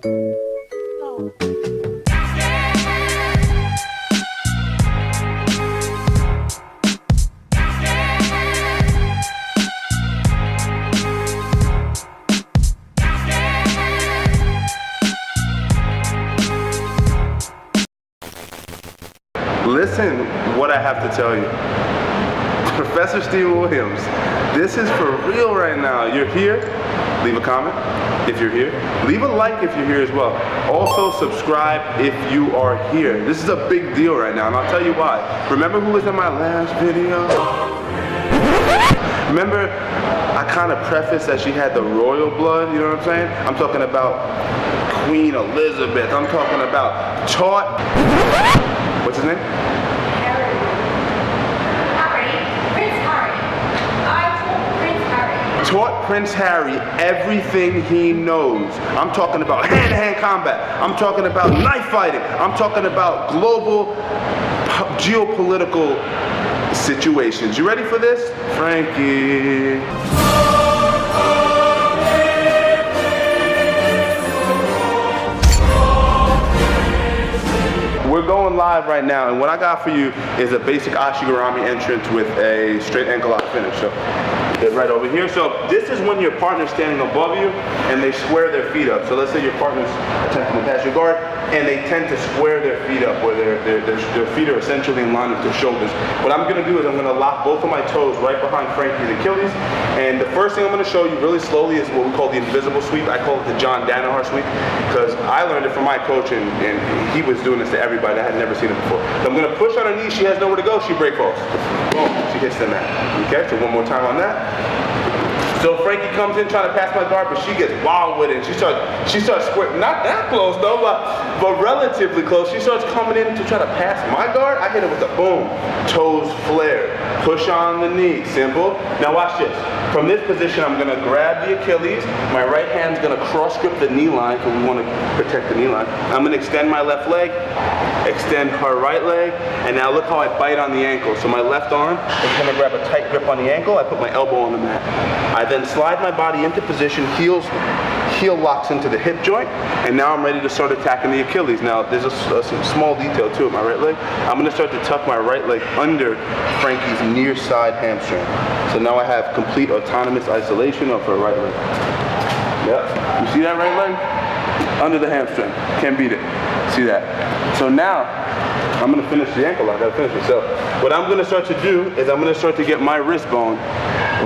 Listen what I have to tell you. Professor Steve Williams, this is for real right now. You're here, leave a comment if you're here. Leave a like if you're here as well. Also subscribe if you are here. This is a big deal right now, and I'll tell you why. Remember who was in my last video? Remember I kind of prefaced that she had the royal blood, you know what I'm saying? I'm talking about Queen Elizabeth. I'm talking about what's his name? Taught Prince Harry everything he knows. I'm talking about hand-to-hand combat. I'm talking about knife fighting. I'm talking about global geopolitical situations. You ready for this? Frankie. We're going live right now, and what I got for you is a basic Ashi Garami entrance with a straight ankle lock finish. So get right over here. So this is when your partner's standing above you and they square their feet up. So let's say your partner's attempting to pass your guard and they tend to square their feet up where their feet are essentially in line with their shoulders. What I'm going to do is I'm going to lock both of my toes right behind Frankie's Achilles, and the first thing I'm going to show you really slowly is what we call the invisible sweep. I call it the John Danaher sweep because I learned it from my coach, and he was doing this to everybody. I had never seen it before. So I'm going to push on her knee. She has nowhere to go. She break falls. Boom. She hits the mat. Okay, so one more time on that. So Frankie comes in trying to pass my guard, but she gets wild with it. And she starts squirting, not that close though, but relatively close. She starts coming in to try to pass my guard. I hit her with a boom, toes flared, push on the knee, simple. Now watch this. From this position, I'm gonna grab the Achilles. My right hand's gonna cross grip the knee line because we want to protect the knee line. I'm gonna extend my left leg, extend her right leg, and now look how I bite on the ankle. So my left arm is gonna grab a tight grip on the ankle. I put my elbow on the mat. I then slide my body into position, heel locks into the hip joint, and now I'm ready to start attacking the Achilles. Now there's a small detail too with my right leg. I'm gonna start to tuck my right leg under Frankie's near side hamstring. So now I have complete autonomous isolation of her right leg. Yep, you see that right leg? Under the hamstring, can't beat it. See that? So now, I'm gonna finish the ankle lock, I gotta finish it. So what I'm gonna start to do is I'm gonna start to get my wrist bone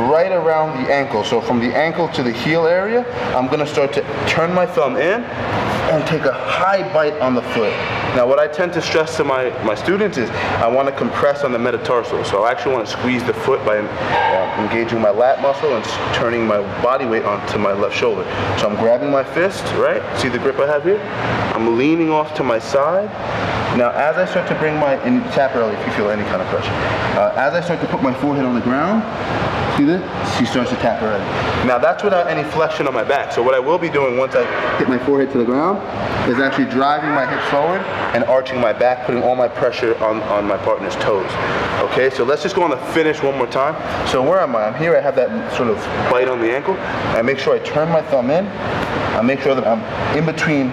right around the ankle. So from the ankle to the heel area, I'm gonna start to turn my thumb in and take a high bite on the foot. Now what I tend to stress to my students is I want to compress on the metatarsal. So I actually want to squeeze the foot by engaging my lat muscle and turning my body weight onto my left shoulder. So I'm grabbing my fist, right? See the grip I have here? I'm leaning off to my side. Now as I start to bring and tap early if you feel any kind of pressure. As I start to put my forehead on the ground, see this? She starts to tap early. Now that's without any flexion on my back. So what I will be doing once I hit my forehead to the ground is actually driving my hips forward and arching my back, putting all my pressure on my partner's toes. Okay, so let's just go on the finish one more time. So where am I? I'm here, I have that sort of bite on the ankle. I make sure I turn my thumb in. I make sure that I'm in between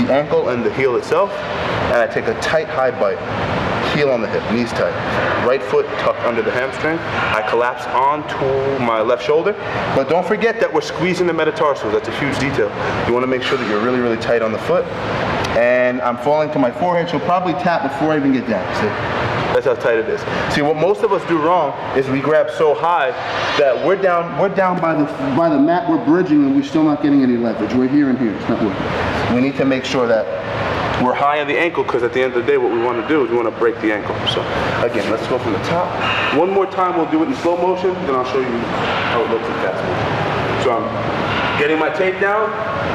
the ankle and the heel itself, and I take a tight high bite. Heel on the hip, knees tight. Right foot tucked under the hamstring. I collapse onto my left shoulder. But don't forget that we're squeezing the metatarsals. That's a huge detail. You want to make sure that you're really, really tight on the foot. And I'm falling to my forehead, so probably tap before I even get down. See? That's how tight it is. See, what most of us do wrong is we grab so high that we're down by the mat, we're bridging, and we're still not getting any leverage. We're here and here. It's not working. We need to make sure that we're high on the ankle, because at the end of the day what we want to do is we want to break the ankle. So again, let's go from the top. One more time, we'll do it in slow motion, then I'll show you how it looks in fast motion. So I'm getting my tape down,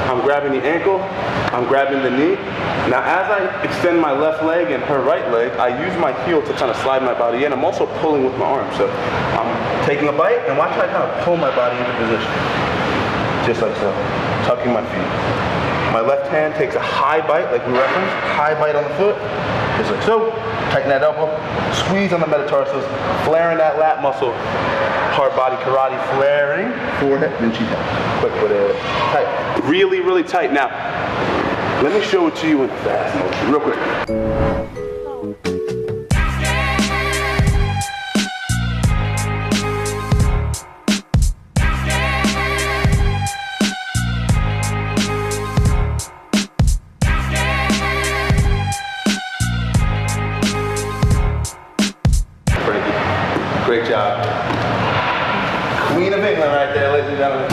I'm grabbing the ankle, I'm grabbing the knee. Now as I extend my left leg and her right leg, I use my heel to kind of slide my body in. I'm also pulling with my arm. So I'm taking a bite, and watch how I kind of pull my body into position. Just like so, tucking my feet. My left hand takes a high bite, like we referenced, high bite on the foot, just like so. Tighten that elbow, squeeze on the metatarsals, flaring that lat muscle. Hard body karate, flaring, forehead, then cheek down. Quick with it, tight. Really, really tight. Now, let me show it to you in fast motion, real quick. Great job. Queen of England right there, ladies and gentlemen.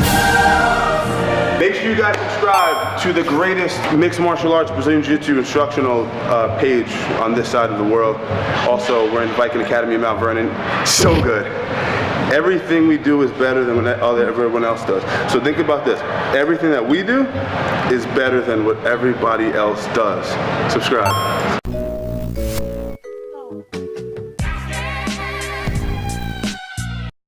Make sure you guys subscribe to the greatest mixed martial arts Brazilian Jiu-Jitsu instructional page on this side of the world. Also, we're in Viking Academy in Mount Vernon. So good. Everything we do is better than what everyone else does. So think about this. Everything that we do is better than what everybody else does. Subscribe.